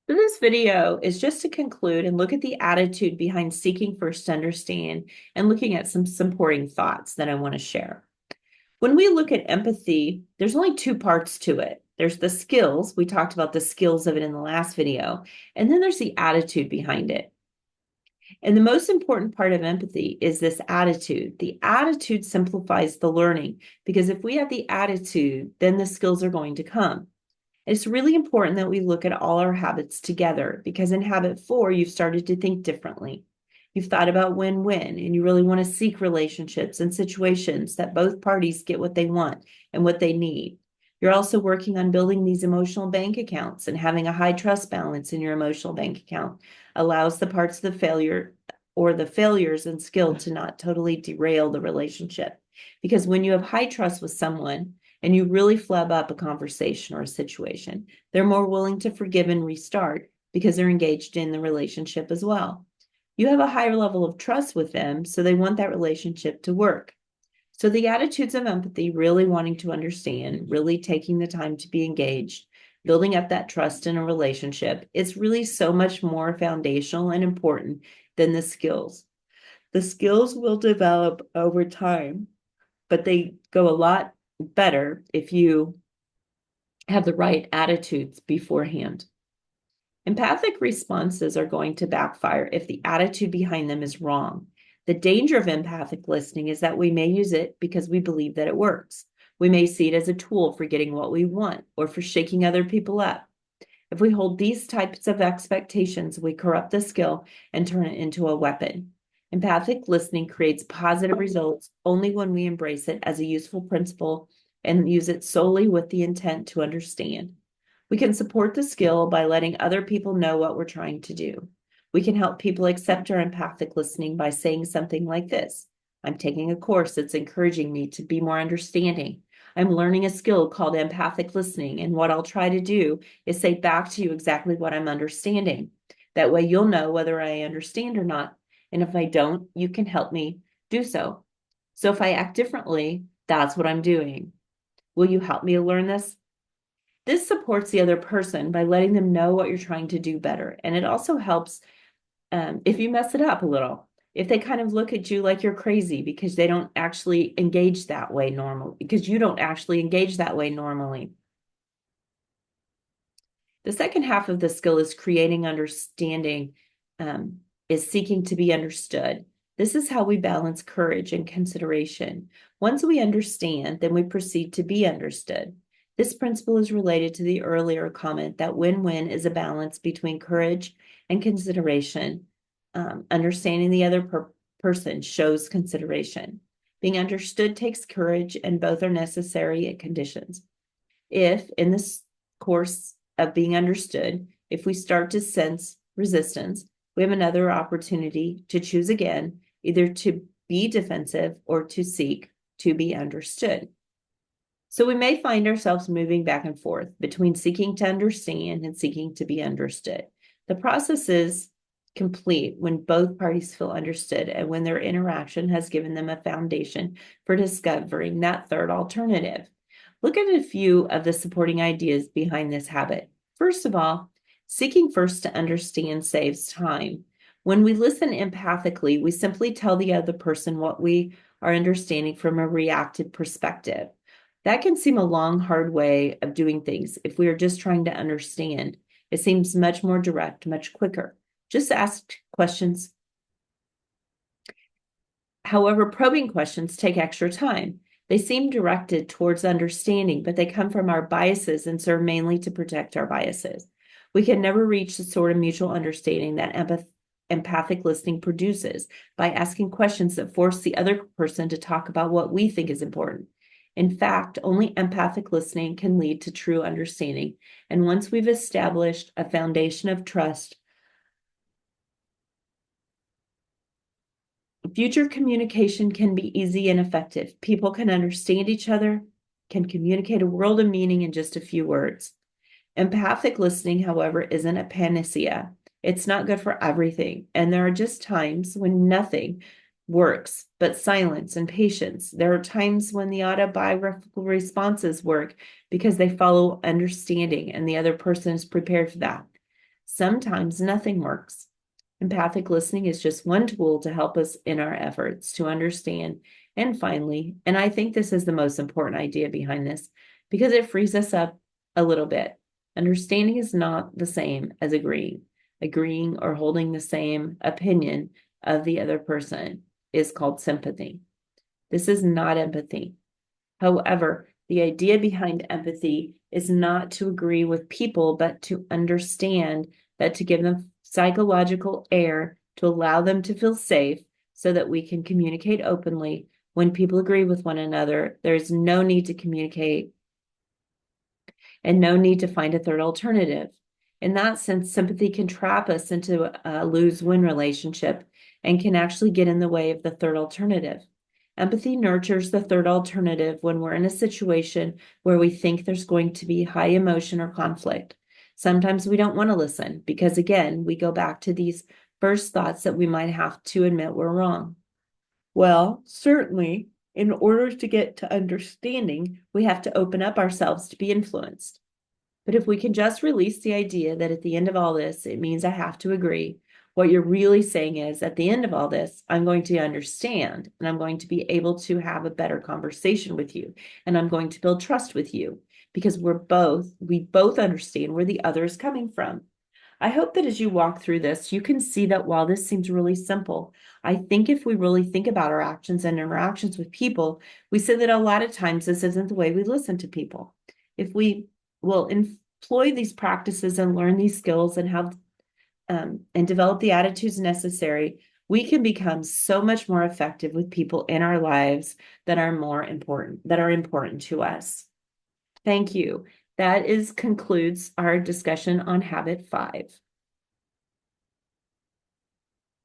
So this video is just to conclude and look at the attitude behind seeking first to understand and looking at some supporting thoughts that I want to share. When we look at empathy, there's only two parts to it. There's the skills. We talked about the skills of it in the last video. And then there's the attitude behind it. And the most important part of empathy is this attitude. The attitude simplifies the learning because if we have the attitude, then the skills are going to come. It's really important that we look at all our habits together because in habit 4, you've started to think differently. You've thought about win-win and you really want to seek relationships and situations that both parties get what they want and what they need. You're also working on building these emotional bank accounts, and having a high trust balance in your emotional bank account allows the parts of the failure or the failures and skill to not totally derail the relationship. Because when you have high trust with someone, and you really flub up a conversation or a situation, they're more willing to forgive and restart because they're engaged in the relationship as well. You have a higher level of trust with them, so they want that relationship to work. So the attitudes of empathy, really wanting to understand, really taking the time to be engaged, building up that trust in a relationship, is really so much more foundational and important than the skills. The skills will develop over time, but they go a lot better if you have the right attitudes beforehand. Empathic responses are going to backfire if the attitude behind them is wrong. The danger of empathic listening is that we may use it because we believe that it works. We may see it as a tool for getting what we want or for shaking other people up. If we hold these types of expectations, we corrupt the skill and turn it into a weapon. Empathic listening creates positive results only when we embrace it as a useful principle and use it solely with the intent to understand. We can support the skill by letting other people know what we're trying to do. We can help people accept our empathic listening by saying something like this: I'm taking a course that's encouraging me to be more understanding. I'm learning a skill called empathic listening, and what I'll try to do is say back to you exactly what I'm understanding. That way you'll know whether I understand or not. And if I don't, you can help me do so. So if I act differently, that's what I'm doing. Will you help me learn this? This supports the other person by letting them know what you're trying to do better. And it also helps if you mess it up a little. If they kind of look at you like you're crazy because they don't actually engage that way normally, because you don't actually engage that way normally. The second half of the skill is creating understanding, is seeking to be understood. This is how we balance courage and consideration. Once we understand, then we proceed to be understood. This principle is related to the earlier comment that win-win is a balance between courage and consideration. Understanding the other person shows consideration. Being understood takes courage, and both are necessary at conditions. If, in this course of being understood, if we start to sense resistance, we have another opportunity to choose again, either to be defensive or to seek to be understood. So we may find ourselves moving back and forth between seeking to understand and seeking to be understood. The process is complete when both parties feel understood and when their interaction has given them a foundation for discovering that third alternative. Look at a few of the supporting ideas behind this habit. First of all, seeking first to understand saves time. When we listen empathically, we simply tell the other person what we are understanding from a reactive perspective. That can seem a long, hard way of doing things if we are just trying to understand. It seems much more direct, much quicker. Just ask questions. However, probing questions take extra time. They seem directed towards understanding, but they come from our biases and serve mainly to protect our biases. We can never reach the sort of mutual understanding that empathic listening produces by asking questions that force the other person to talk about what we think is important. In fact, only empathic listening can lead to true understanding. And once we've established a foundation of trust, future communication can be easy and effective. People can understand each other, can communicate a world of meaning in just a few words. Empathic listening, however, isn't a panacea. It's not good for everything. And there are just times when nothing works, but silence and patience. There are times when the autobiographical responses work because they follow understanding and the other person is prepared for that. Sometimes nothing works. Empathic listening is just one tool to help us in our efforts to understand. And finally, and I think this is the most important idea behind this because it frees us up a little bit. Understanding is not the same as agreeing. Agreeing or holding the same opinion of the other person is called sympathy. This is not empathy. However, the idea behind empathy is not to agree with people, but to understand that to give them psychological air to allow them to feel safe so that we can communicate openly. When people agree with one another, there's no need to communicate and no need to find a third alternative. In that sense, sympathy can trap us into a lose-win relationship and can actually get in the way of the third alternative. Empathy nurtures the third alternative when we're in a situation where we think there's going to be high emotion or conflict. Sometimes we don't want to listen because, again, we go back to these first thoughts that we might have to admit we're wrong. Well, certainly, in order to get to understanding, we have to open up ourselves to be influenced. But if we can just release the idea that at the end of all this, it means I have to agree, what you're really saying is at the end of all this, I'm going to understand and I'm going to be able to have a better conversation with you. And I'm going to build trust with you because we both understand where the other is coming from. I hope that as you walk through this, you can see that while this seems really simple, I think if we really think about our actions and interactions with people, we see that a lot of times this isn't the way we listen to people. If we will employ these practices and learn these skills and have and develop the attitudes necessary, we can become so much more effective with people in our lives that are important to us. Thank you. That concludes our discussion on habit 5.